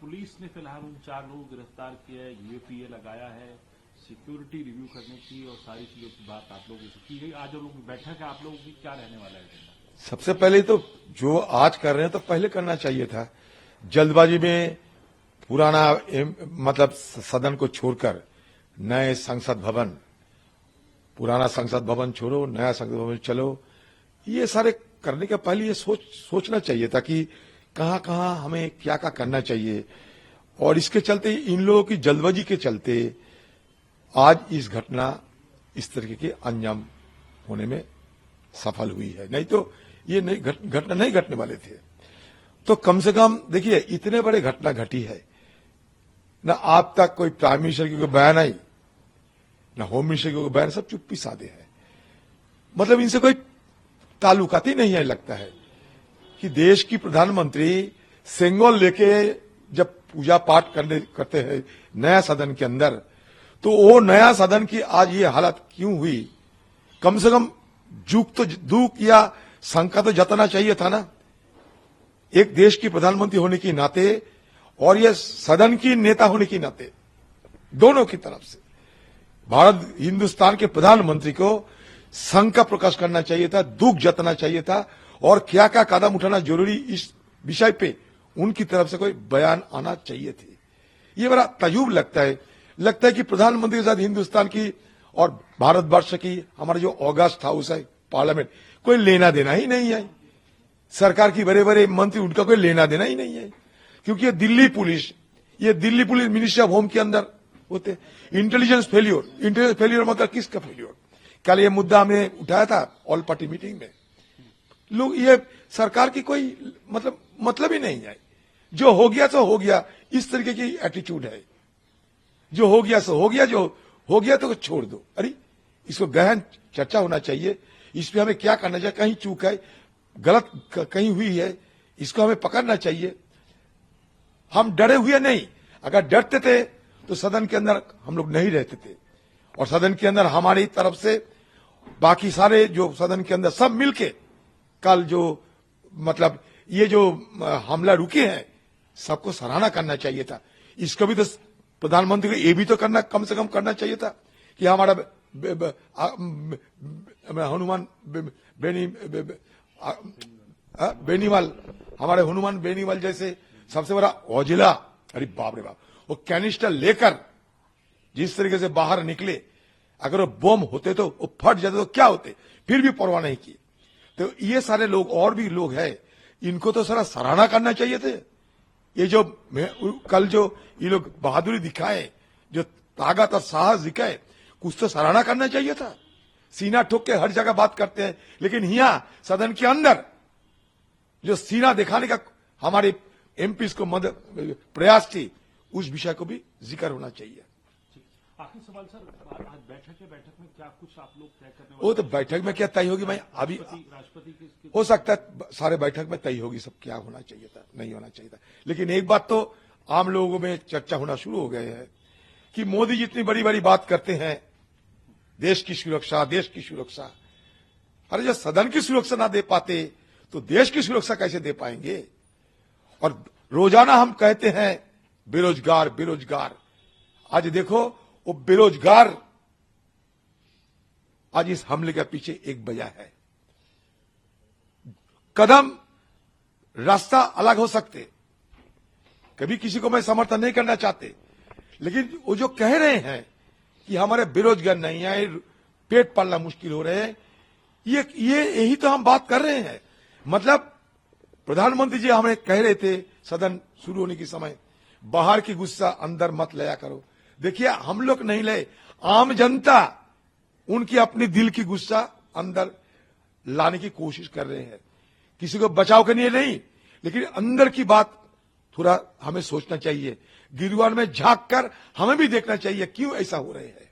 Police ने फिलहाल उन 4 लोगों को गिरफ्तार किया है, यूएपीए लगाया है, सिक्योरिटी रिव्यू करने की और सारी चीजों की बात आप लोगों से की गई। आज जो लोग बैठक है आप लोगों की क्या रहने वाला है एजेंडा? सबसे पहले तो जो आज कर रहे हैं तो पहले करना चाहिए था। जल्दबाजी में पुराना मतलब सदन को छोड़कर नए संसद भवन, पुराना संसद भवन छोड़ो, नया संसद भवन चलो, ये सारे करने के पहले ये सोचना चाहिए था कि कहां कहां हमें क्या क्या करना चाहिए। और इसके चलते इन लोगों की जल्दबाजी के चलते आज इस घटना इस तरीके के अंजाम होने में सफल हुई है, नहीं तो ये नहीं घटना नहीं घटने वाले थे। तो कम से कम देखिए, इतने बड़े घटना घटी है ना, आप तक कोई प्राइम मिनिस्टर की कोई बयान आई, ना होम मिनिस्टर की कोई बयान, सब चुप्पी साधे हैं। मतलब इनसे कोई ताल्लुकात ही नहीं है। लगता है कि देश की प्रधानमंत्री सेंगोल लेके जब पूजा पाठ करते हैं नया सदन के अंदर, तो वो नया सदन की आज ये हालत क्यों हुई? कम से कम दुख या शंका तो जताना चाहिए था ना, एक देश की प्रधानमंत्री होने के नाते और ये सदन की नेता होने के नाते, दोनों की तरफ से भारत हिंदुस्तान के प्रधानमंत्री को शंका प्रकाश करना चाहिए था, दुख जताना चाहिए था, और क्या क्या कदम उठाना जरूरी इस विषय पे उनकी तरफ से कोई बयान आना चाहिए थे। ये बड़ा तजुब लगता है कि प्रधानमंत्री के साथ हिंदुस्तान की और भारतवर्ष की हमारा जो ऑगस्ट हाउस है, पार्लियामेंट, कोई लेना देना ही नहीं है। सरकार की बड़े बड़े मंत्री, उनका कोई लेना देना ही नहीं है, क्योंकि ये Delhi police ministry of home के अंदर होते। इंटेलिजेंस फेलियर मतलब किसका फेलियर? कल ये मुद्दा हमने उठाया था ऑल पार्टी मीटिंग में। लोग ये सरकार की कोई मतलब ही नहीं है। जो हो गया सो हो गया, इस तरीके की एटीट्यूड है। जो हो गया सो हो गया, जो हो गया तो छोड़ दो। अरे इसको गहन चर्चा होना चाहिए, इस पे हमें क्या करना चाहिए, कहीं चूक है, गलत कहीं हुई है, इसको हमें पकड़ना चाहिए। हम डरे हुए नहीं, अगर डरते थे तो सदन के अंदर हम लोग नहीं रहते थे, और सदन के अंदर हमारी तरफ से बाकी सारे जो सदन के अंदर सब मिलके कल जो ये जो हमला रुके हैं, सबको सराहना करना चाहिए था। इसको भी तो प्रधानमंत्री को ये भी तो करना, कम से कम करना चाहिए था कि हमारा हनुमान बेनीवाल, हमारे हनुमान बेनीवाल जैसे सबसे बड़ा औजिला, अरे बाप रे बाप, वो कैनिस्टर लेकर जिस तरीके से बाहर निकले, अगर वो बम होते तो वो फट जाते तो क्या होते, फिर भी परवाह नहीं की। तो ये सारे लोग और भी लोग हैं, इनको तो सारा सराहना करना चाहिए थे। ये जो कल जो ये लोग बहादुरी दिखाए, जो ताकत और साहस दिखाए, कुछ तो सराहना करना चाहिए था। सीना ठोक के हर जगह बात करते हैं, लेकिन यहां सदन के अंदर जो सीना दिखाने का हमारे एमपी को मदद प्रयास थी, उस विषय को भी जिक्र होना चाहिए। आखिरी सवाल सर, आज बैठक में क्या कुछ आप लोग तय करने वाले? वो तो बैठक में क्या तय होगी, मैं अभी राष्ट्रपति हो सकता है सारे बैठक में तय होगी, सब क्या होना चाहिए था, नहीं होना चाहिए था। लेकिन एक बात तो आम लोगों में चर्चा होना शुरू हो गए है कि मोदी जितनी बड़ी बड़ी बात करते हैं, देश की सुरक्षा, देश की सुरक्षा, अरे जब सदन की सुरक्षा ना दे पाते तो देश की सुरक्षा कैसे दे पाएंगे? और रोजाना हम कहते हैं बेरोजगार बेरोजगार, आज देखो वो बेरोजगार आज इस हमले के पीछे एक वजह है। कदम रास्ता अलग हो सकते, कभी किसी को मैं समर्थन नहीं करना चाहते, लेकिन वो जो कह रहे हैं कि हमारे बेरोजगार नहीं है, पेट पालना मुश्किल हो रहे हैं, ये यही तो हम बात कर रहे हैं। मतलब प्रधानमंत्री जी हमें कह रहे थे सदन शुरू होने के समय, बाहर की गुस्सा अंदर मत लाया करो। देखिए हम लोग नहीं ले, आम जनता उनकी अपनी दिल की गुस्सा अंदर लाने की कोशिश कर रहे हैं, किसी को बचाव के लिए नहीं, लेकिन अंदर की बात थोड़ा हमें सोचना चाहिए। गिरवान में झांक कर हमें भी देखना चाहिए क्यों ऐसा हो रहे हैं।